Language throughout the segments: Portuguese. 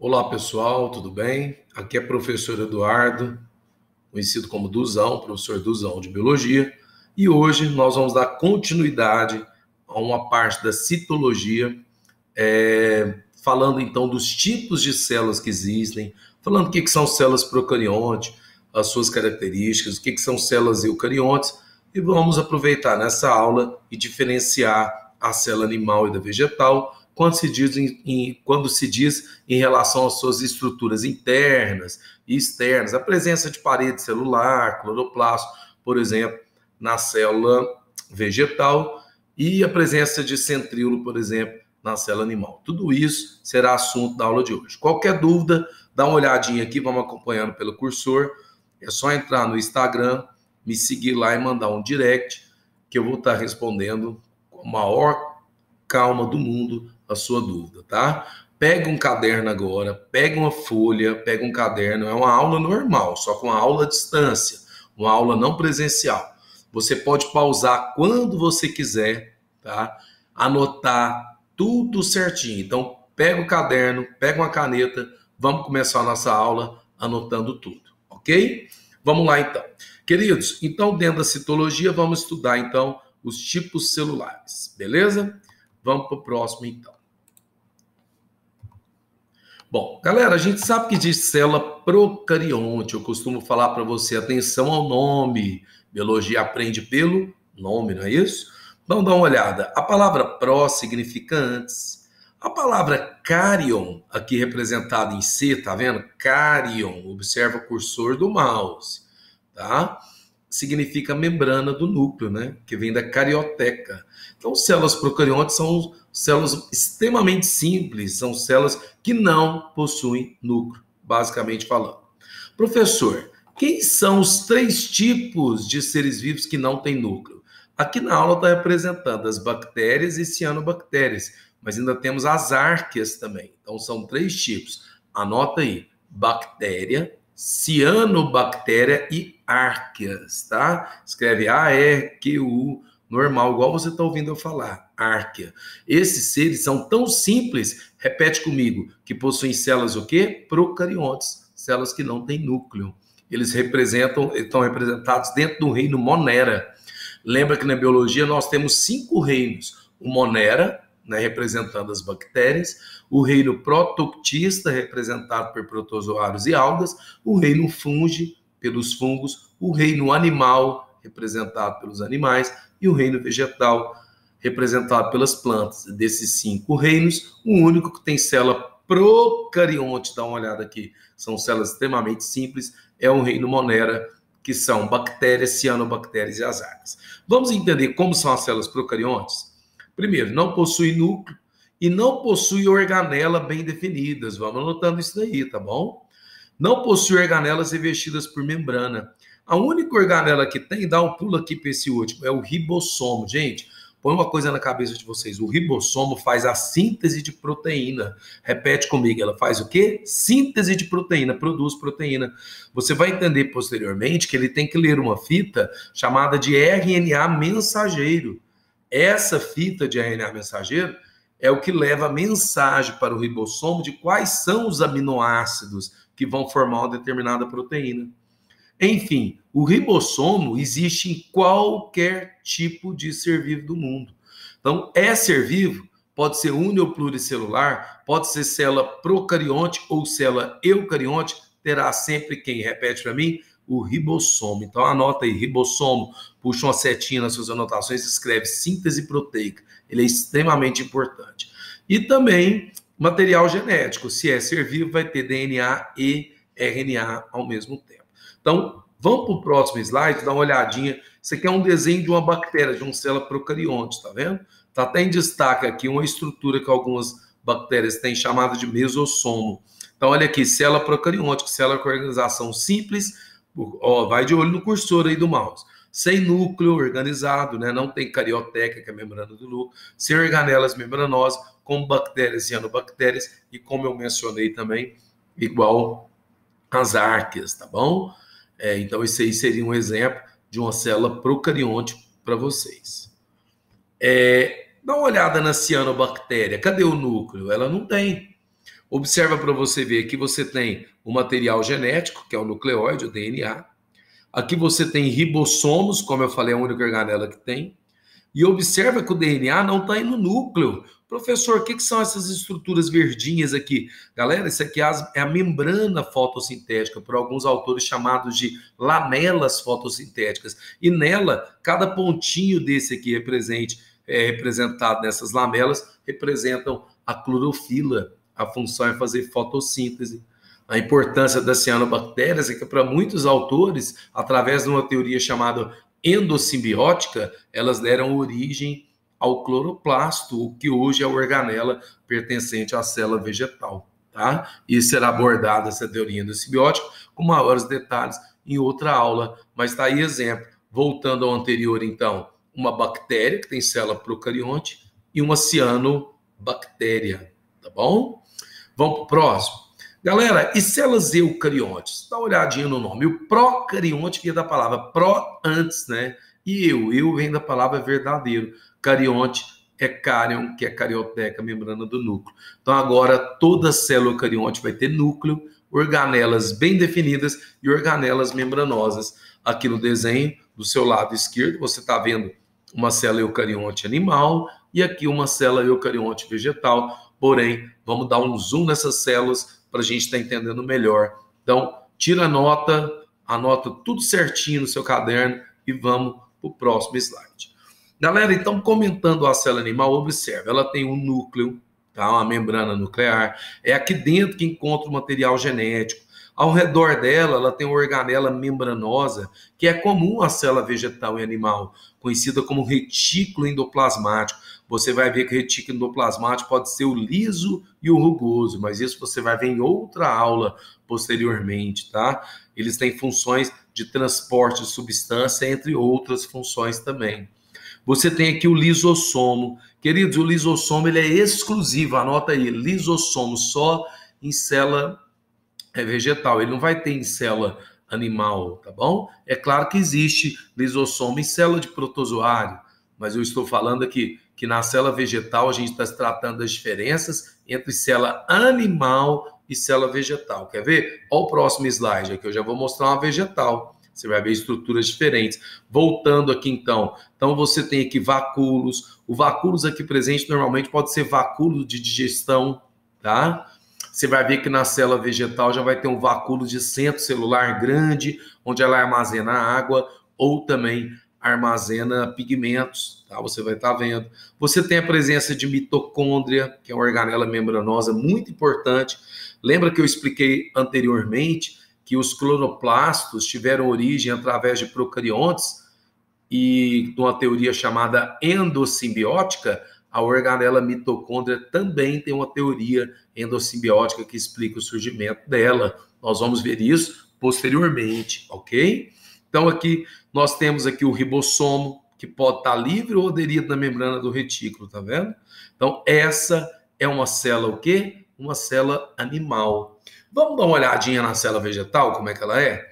Olá pessoal, tudo bem? Aqui é professor Eduardo, conhecido como Duzão, professor Duzão de Biologia, e hoje nós vamos dar continuidade a uma parte da citologia, falando então dos tipos de células que existem, falando o que são células procariontes, as suas características, o que são células eucariontes, e vamos aproveitar nessa aula e diferenciar a célula animal e da vegetal, quando se diz em relação às suas estruturas internas e externas, a presença de parede celular, cloroplasto, por exemplo, na célula vegetal, e a presença de centríolo, por exemplo, na célula animal. Tudo isso será assunto da aula de hoje. Qualquer dúvida, dá uma olhadinha aqui, vamos acompanhando pelo cursor. É só entrar no Instagram, me seguir lá e mandar um direct, que eu vou estar respondendo com a maior calma do mundo a sua dúvida, tá? Pega um caderno agora, pega uma folha, pega um caderno, é uma aula normal, só com uma aula à distância, uma aula não presencial. Você pode pausar quando você quiser, tá? Anotar tudo certinho. Então, pega o caderno, pega uma caneta, vamos começar a nossa aula anotando tudo, ok? Vamos lá, então. Queridos, então, dentro da citologia, vamos estudar, então, os tipos celulares, beleza? Vamos para o próximo, então. Bom, galera, a gente sabe que existe célula procarionte. Eu costumo falar para você, atenção ao nome. Biologia aprende pelo nome, não é isso? Então, dá uma olhada. A palavra pró significa antes. A palavra carion, aqui representada em C, tá vendo? Carion, observa o cursor do mouse, tá? Significa membrana do núcleo, né? Que vem da carioteca. Então, células procariontes são células extremamente simples, são células que não possuem núcleo, basicamente falando. Professor, quem são os 3 tipos de seres vivos que não têm núcleo? Aqui na aula está representando as bactérias e cianobactérias, mas ainda temos as árqueas também. Então, são 3 tipos. Anota aí, bactéria, cianobactéria e árqueas, tá? Escreve A-R-Q-U, normal, igual você está ouvindo eu falar, árquea. Esses seres são tão simples, repete comigo, que possuem células o quê? Procariontes, células que não têm núcleo. Eles estão representados dentro do reino Monera. Lembra que na biologia nós temos 5 reinos. O Monera, né, representando as bactérias, o reino protoctista, representado por protozoários e algas, o reino fungi, pelos fungos, o reino animal, representado pelos animais, e o reino vegetal, representado pelas plantas. Desses 5 reinos, o único que tem célula procarionte, dá uma olhada aqui, são células extremamente simples, é o reino Monera, que são bactérias, cianobactérias e as algas. Vamos entender como são as células procariontes? Primeiro, não possui núcleo e não possui organela bem definidas. Vamos anotando isso daí, tá bom? Não possui organelas revestidas por membrana. A única organela que tem, dá um pulo aqui para esse último, é o ribossomo. Gente, põe uma coisa na cabeça de vocês. O ribossomo faz a síntese de proteína. Repete comigo, ela faz o quê? Síntese de proteína, produz proteína. Você vai entender posteriormente que ele tem que ler uma fita chamada de RNA mensageiro. Essa fita de RNA mensageiro é o que leva a mensagem para o ribossomo de quais são os aminoácidos que vão formar uma determinada proteína. Enfim, o ribossomo existe em qualquer tipo de ser vivo do mundo. Então, é ser vivo, pode ser uni ou pluricelular, pode ser célula procarionte ou célula eucarionte, terá sempre quem? Repete para mim, o ribossomo. Então, anota aí, ribossomo, puxa uma setinha nas suas anotações e escreve síntese proteica. Ele é extremamente importante. E também material genético. Se é ser vivo, vai ter DNA e RNA ao mesmo tempo. Então, vamos para o próximo slide, dar uma olhadinha. Isso aqui é um desenho de uma bactéria, de uma célula procarionte, tá vendo? Está até em destaque aqui uma estrutura que algumas bactérias têm, chamada de mesossomo. Então, olha aqui, célula procarionte, célula com organização simples, ó, vai de olho no cursor aí do mouse. Sem núcleo organizado, né? Não tem carioteca, que é a membrana do núcleo, sem organelas membranosas, como bactérias, cianobactérias, e como eu mencionei também, igual as árqueas, tá bom? Então, esse aí seria um exemplo de uma célula procarionte para vocês. Dá uma olhada na cianobactéria. Cadê o núcleo? Ela não tem. Observa para você ver que você tem o material genético, que é o nucleóide, o DNA. Aqui você tem ribossomos, como eu falei, é a única organela que tem. E observa que o DNA não está aí no núcleo. Professor, o que são essas estruturas verdinhas aqui? Galera, isso aqui é a membrana fotossintética, por alguns autores chamados de lamelas fotossintéticas. E nela, cada pontinho desse aqui representado nessas lamelas, representam a clorofila. A função é fazer fotossíntese. A importância das cianobactérias é que, para muitos autores, através de uma teoria chamada endossimbiótica, elas deram origem ao cloroplasto, o que hoje é a organela pertencente à célula vegetal, tá? E será abordada essa teoria endossimbiótica com maiores detalhes em outra aula, mas tá aí exemplo. Voltando ao anterior, então, uma bactéria que tem célula procarionte e uma cianobactéria, tá bom? Vamos para o próximo. Galera, e células eucariontes? Dá uma olhadinha no nome. O procarionte vem da palavra pró antes, né? E eu vem da palavra verdadeiro. Carionte é cárion, que é carioteca, membrana do núcleo. Então agora toda célula eucarionte vai ter núcleo, organelas bem definidas e organelas membranosas. Aqui no desenho, do seu lado esquerdo, você está vendo uma célula eucarionte animal e aqui uma célula eucarionte vegetal. Porém, vamos dar um zoom nessas células para a gente estar entendendo melhor. Então, tira a nota, anota tudo certinho no seu caderno e vamos para o próximo slide. Galera, então, comentando a célula animal, observe, ela tem um núcleo, tá? Uma membrana nuclear, é aqui dentro que encontra o material genético. Ao redor dela, ela tem uma organela membranosa, que é comum à célula vegetal e animal, conhecida como retículo endoplasmático. Você vai ver que o retículo endoplasmático pode ser o liso e o rugoso, mas isso você vai ver em outra aula posteriormente, tá? Eles têm funções de transporte de substância, entre outras funções também. Você tem aqui o lisossomo. Queridos, o lisossomo ele é exclusivo, anota aí, lisossomo só em célula vegetal, ele não vai ter em célula animal, tá bom? É claro que existe lisossomo em célula de protozoário, mas eu estou falando aqui que na célula vegetal a gente está tratando das diferenças entre célula animal e célula vegetal. Quer ver? Olha o próximo slide aqui, eu já vou mostrar uma vegetal. Você vai ver estruturas diferentes. Voltando aqui então. Então você tem aqui vacúolos. O vacúolos aqui presente normalmente pode ser vacúolo de digestão, tá? Você vai ver que na célula vegetal já vai ter um vacúolo de centro celular grande, onde ela armazena água ou também armazena pigmentos, tá? Você vai estar vendo. Você tem a presença de mitocôndria, que é uma organela membranosa muito importante. Lembra que eu expliquei anteriormente que os cloroplastos tiveram origem através de procariontes e de uma teoria chamada endossimbiótica? A organela mitocôndria também tem uma teoria endossimbiótica que explica o surgimento dela. Nós vamos ver isso posteriormente, ok? Então aqui nós temos aqui o ribossomo, que pode estar livre ou aderido na membrana do retículo, tá vendo? Então essa é uma célula o quê? Uma célula animal. Vamos dar uma olhadinha na célula vegetal, como é que ela é?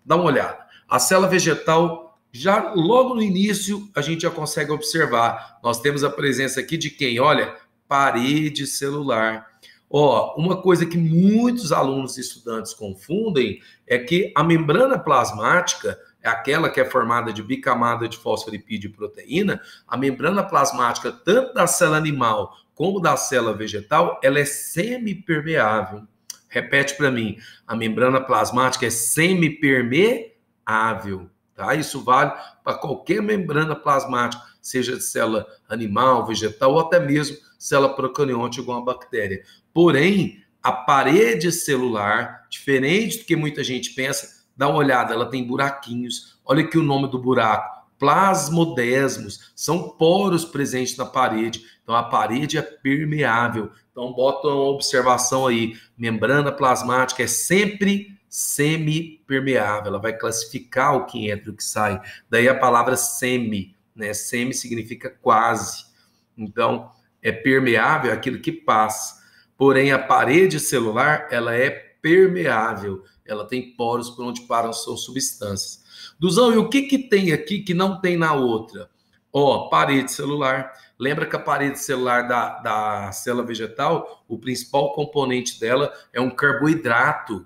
Dá uma olhada. A célula vegetal, já logo no início, a gente já consegue observar. Nós temos a presença aqui de quem? Olha, parede celular. Ó, uma coisa que muitos alunos e estudantes confundem é que a membrana plasmática é aquela que é formada de bicamada de fosfolipídio e proteína. A membrana plasmática, tanto da célula animal como da célula vegetal, ela é semipermeável. Repete para mim, a membrana plasmática é semipermeável, tá? Isso vale para qualquer membrana plasmática, seja de célula animal, vegetal ou até mesmo célula procarionte igual uma bactéria. Porém, a parede celular, diferente do que muita gente pensa, dá uma olhada, ela tem buraquinhos. Olha aqui o nome do buraco, plasmodesmos, são poros presentes na parede. Então a parede é permeável. Então bota uma observação aí, membrana plasmática é sempre semipermeável, ela vai classificar o que entra e o que sai. Daí a palavra semi, né? Semi significa quase. Então é permeável aquilo que passa. Porém a parede celular, ela é permeável, ela tem poros por onde param suas substâncias. Duzão, e o que tem aqui que não tem na outra? Ó, parede celular. Lembra que a parede celular da célula vegetal, o principal componente dela é um carboidrato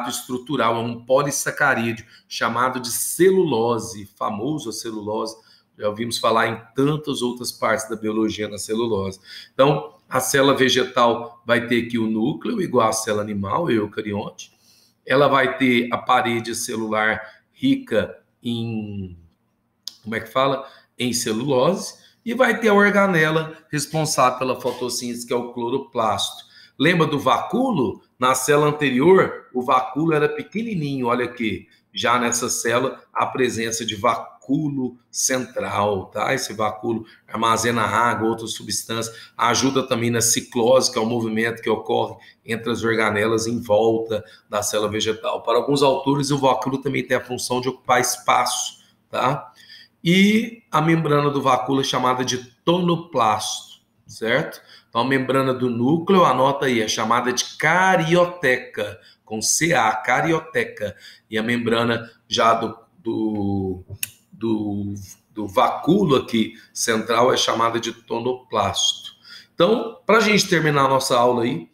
estrutural, é um polissacarídeo chamado de celulose, famoso a celulose. Já ouvimos falar em tantas outras partes da biologia na celulose. Então, a célula vegetal vai ter aqui o núcleo, igual à célula animal, o eucarionte. Ela vai ter a parede celular rica em, como é que fala? Em celulose. E vai ter a organela responsável pela fotossíntese, que é o cloroplasto. Lembra do vacúolo? Na célula anterior, o vacúolo era pequenininho, olha aqui. Já nessa célula, a presença de vacúolo central, tá? Esse vacúolo armazena água, outras substâncias, ajuda também na ciclose, que é o movimento que ocorre entre as organelas em volta da célula vegetal. Para alguns autores, o vacúolo também tem a função de ocupar espaço, tá? E a membrana do vacúolo é chamada de tonoplasto, certo? Então, a membrana do núcleo, anota aí, é chamada de carioteca, com CA, carioteca. E a membrana já do vacúolo aqui central é chamada de tonoplasto. Então, para a gente terminar a nossa aula aí,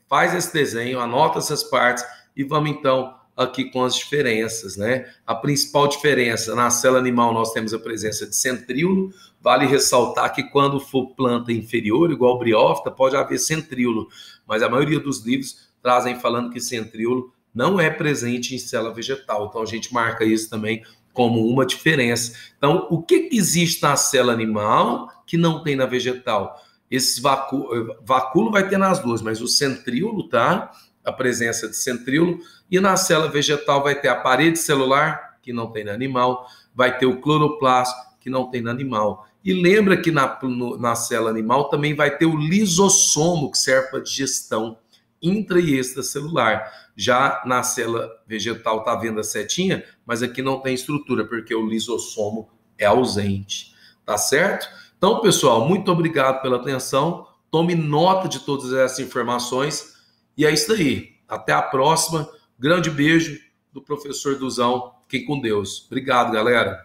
faz esse desenho, anota essas partes e vamos então aqui com as diferenças, né? A principal diferença, na célula animal nós temos a presença de centríolo. Vale ressaltar que quando for planta inferior, igual briófita, pode haver centríolo, mas a maioria dos livros trazem falando que centríolo não é presente em célula vegetal. Então a gente marca isso também como uma diferença. Então, o que existe na célula animal que não tem na vegetal? Esse vacúolo vai ter nas duas, mas o centríolo, tá? A presença de centríolo, e na célula vegetal vai ter a parede celular, que não tem no animal, vai ter o cloroplasto, que não tem no animal. E lembra que na célula animal também vai ter o lisossomo, que serve para digestão intra e extracelular. Já na célula vegetal está vendo a setinha, mas aqui não tem estrutura, porque o lisossomo é ausente. Tá certo? Então, pessoal, muito obrigado pela atenção. Tome nota de todas essas informações. E é isso aí. Até a próxima. Grande beijo do professor Duzão. Fiquem com Deus. Obrigado, galera.